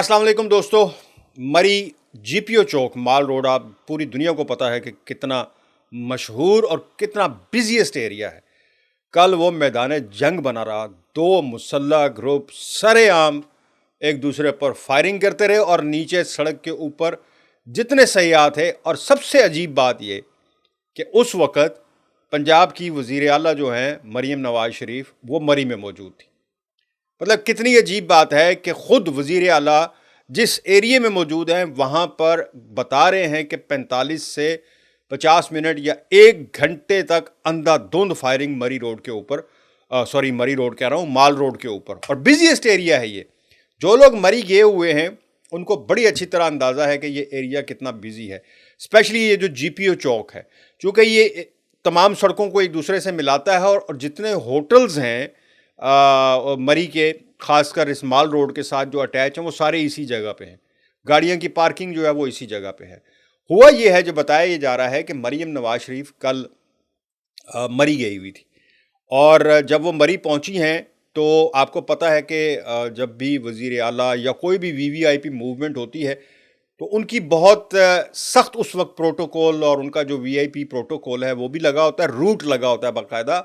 अस्सलाम वालेकुम दोस्तों। मरी जीपीओ चौक माल रोड, आप पूरी दुनिया को पता है कि कितना मशहूर और कितना बिजीएस्ट एरिया है। कल वो मैदान जंग बना रहा, दो मुसल्लह ग्रुप सरेआम एक दूसरे पर फायरिंग करते रहे और नीचे सड़क के ऊपर जितने सयाह थे। और सबसे अजीब बात ये कि उस वक़्त पंजाब की वज़ीर आला जो हैं मरीम नवाज शरीफ, वो मरी में मौजूद थी। मतलब कितनी अजीब बात है कि खुद वज़ीर आला जिस एरिया में मौजूद हैं वहाँ पर बता रहे हैं कि 45 से 50 मिनट या 1 घंटे तक अंधाधुंध फायरिंग मरी रोड के ऊपर, मरी रोड कह रहा हूँ, माल रोड के ऊपर। और बिजीएस्ट एरिया है ये। जो लोग मरी गए हुए हैं उनको बड़ी अच्छी तरह अंदाज़ा है कि ये एरिया कितना बिजी है। स्पेशली ये जो जीपीओ चौक है, चूँकि ये तमाम सड़कों को एक दूसरे से मिलाता है और जितने होटल्स हैं मरी के, खासकर इस माल रोड के साथ जो अटैच हैं, वो सारे इसी जगह पे हैं। गाड़ियों की पार्किंग जो है वो इसी जगह पे है। हुआ ये है, जो बताया ये जा रहा है कि मरीम नवाज शरीफ कल मरी गई हुई थी और जब वो मरी पहुंची हैं तो आपको पता है कि जब भी वज़ीर आला या कोई भी वीवीआईपी मूवमेंट होती है तो उनकी बहुत सख्त उस वक्त प्रोटोकॉल और उनका जो वीआईपी प्रोटोकॉल है वो भी लगा होता है, रूट लगा होता है बाकायदा।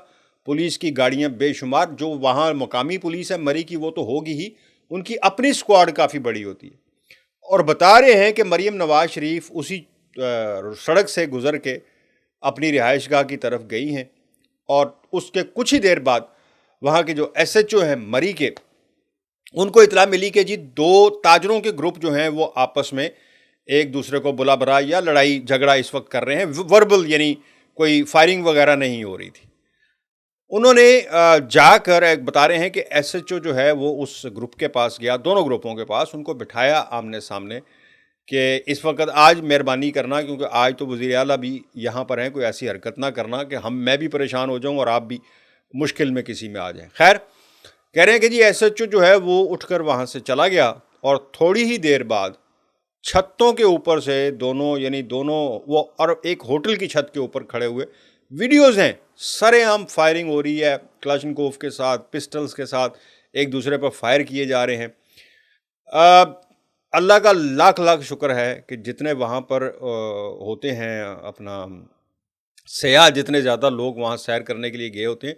पुलिस की गाड़ियां बेशुमार, जो वहाँ मकामी पुलिस है मरी की वो तो होगी ही, उनकी अपनी स्क्वाड काफ़ी बड़ी होती है। और बता रहे हैं कि मरीम नवाज शरीफ उसी सड़क से गुज़र के अपनी रिहाइशगाह की तरफ गई हैं और उसके कुछ ही देर बाद वहाँ के जो एसएचओ हैं मरी के, उनको इतला मिली कि जी 2 ताजरों के ग्रुप जो हैं वो आपस में एक दूसरे को बुला भरा या लड़ाई झगड़ा इस वक्त कर रहे हैं। वर्बल यानी कोई फायरिंग वगैरह नहीं हो रही थी। उन्होंने जाकर बता रहे हैं कि एसएचओ जो है वो उस ग्रुप के पास गया, दोनों ग्रुपों के पास, उनको बिठाया आमने सामने कि इस वक्त आज मेहरबानी करना, क्योंकि आज तो वज़ीर आला भी यहाँ पर हैं, कोई ऐसी हरकत ना करना कि मैं भी परेशान हो जाऊँ और आप भी मुश्किल में किसी में आ जाएं। खैर, कह रहे हैं कि जी एसएचओ जो है वो उठकर वहाँ से चला गया और थोड़ी ही देर बाद छतों के ऊपर से दोनों वो और एक होटल की छत के ऊपर खड़े हुए वीडियोज़ हैं, सरेआम फायरिंग हो रही है, क्लाशनकोव के साथ, पिस्टल्स के साथ एक दूसरे पर फायर किए जा रहे हैं। अल्लाह का लाख लाख शुक्र है कि जितने वहाँ पर होते हैं अपना सयाह, जितने ज़्यादा लोग वहाँ सैर करने के लिए गए होते हैं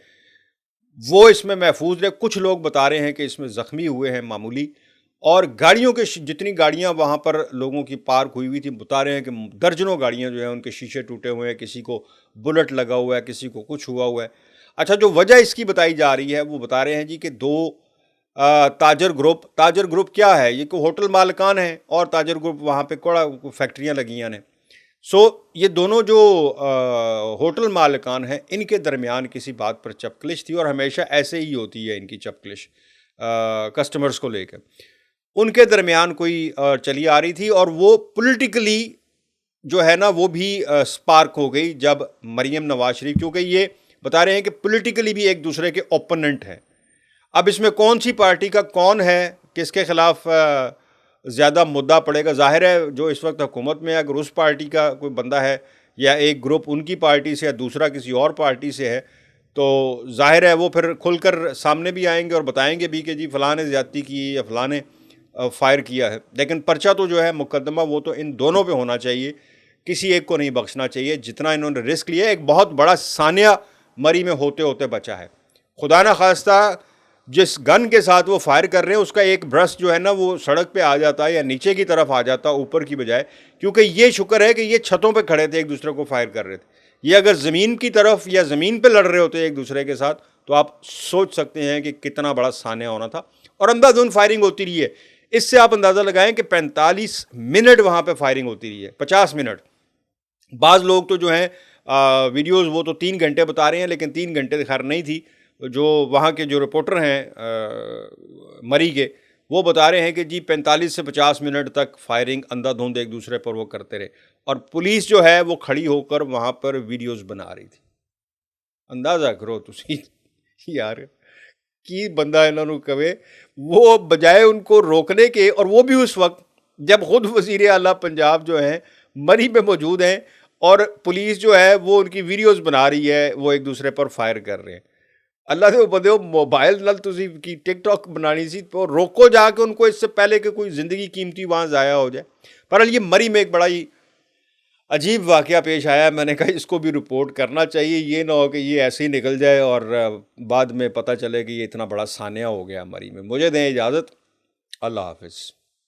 वो इसमें महफूज रहे। कुछ लोग बता रहे हैं कि इसमें ज़ख्मी हुए हैं मामूली, और गाड़ियों के जितनी गाड़ियां वहां पर लोगों की पार्क हुई हुई थी, बता रहे हैं कि दर्जनों गाड़ियां जो हैं उनके शीशे टूटे हुए हैं, किसी को बुलेट लगा हुआ है, किसी को कुछ हुआ हुआ है। अच्छा, जो वजह इसकी बताई जा रही है वो बता रहे हैं जी कि 2 ताजर ग्रुप क्या है, ये कोई होटल मालिकान है और ताजर ग्रुप वहाँ पे कोड़ा फैक्ट्रियाँ लगी हैं। ये दोनों जो होटल मालिकान हैं इनके दरमियान किसी बात पर चपकलिश थी, और हमेशा ऐसे ही होती है इनकी चपकलिश कस्टमर्स को लेकर। उनके दरमियान कोई चली आ रही थी और वो पॉलिटिकली जो है ना वो भी स्पार्क हो गई जब मरीम नवाज शरीफ, क्योंकि ये बता रहे हैं कि पॉलिटिकली भी एक दूसरे के ओपोनेंट हैं। अब इसमें कौन सी पार्टी का कौन है, किसके खिलाफ ज़्यादा मुद्दा पड़ेगा, जाहिर है जो इस वक्त हुकूमत में अगर उस पार्टी का कोई बंदा है या एक ग्रुप उनकी पार्टी से या दूसरा किसी और पार्टी से है तो जाहिर है वो फिर खुलकर सामने भी आएंगे और बताएंगे भी कि जी फ़लाँ ने ज़्यादती की या फ़लाँ ने फायर किया है। लेकिन पर्चा तो जो है, मुकदमा, वो तो इन दोनों पे होना चाहिए, किसी एक को नहीं बख्शना चाहिए। जितना इन्होंने रिस्क लिया, एक बहुत बड़ा सानिया मरी में होते होते बचा है। खुदा ना खास्ता जिस गन के साथ वो फायर कर रहे हैं उसका एक ब्रश जो है ना वो सड़क पे आ जाता है या नीचे की तरफ आ जाता, ऊपर की बजाय, क्योंकि ये शुक्र है कि ये छतों पे खड़े थे, एक दूसरे को फायर कर रहे थे। ये अगर ज़मीन की तरफ या ज़मीन पे लड़ रहे होते एक दूसरे के साथ तो आप सोच सकते हैं कि कितना बड़ा सानिया होना था। और अंधाधुंध फायरिंग होती रही है। इससे आप अंदाज़ा लगाएं कि 45 मिनट वहाँ पे फायरिंग होती रही है, 50 मिनट। बाज़ लोग तो जो हैं वीडियोस वो तो 3 घंटे बता रहे हैं, लेकिन 3 घंटे खैर नहीं थी। जो वहाँ के जो रिपोर्टर हैं मरी के, वो बता रहे हैं कि जी 45 से 50 मिनट तक फायरिंग अंधाधुंध एक दूसरे पर वो करते रहे और पुलिस जो है वो खड़ी होकर वहाँ पर वीडियोस बना रही थी। अंदाज़ा करो तुसी यार की बंदा इन्होंने कवे, वो बजाय उनको रोकने के, और वो भी उस वक्त जब खुद वज़ीर आला पंजाब जो हैं मरी में मौजूद हैं और पुलिस जो है वो उनकी वीडियोस बना रही है, वो एक दूसरे पर फायर कर रहे हैं। اللہ دے بندے موبائل نال تسی کی ٹک ٹاک بنانی سی تو روکو جا کے ان کو اس سے پہلے کہ کوئی زندگی قیمتی وہاں ضائع ہو جائے. بہرحال یہ مری میں ایک بڑا ہی عجیب واقعہ پیش آیا. میں نے کہا اس کو بھی رپورٹ کرنا چاہیے, یہ نہ ہو کہ یہ ایسے ہی نکل جائے اور بعد میں پتہ چلے کہ یہ اتنا بڑا سانحہ ہو گیا مری میں. مجھے دیں اجازت, اللہ حافظ.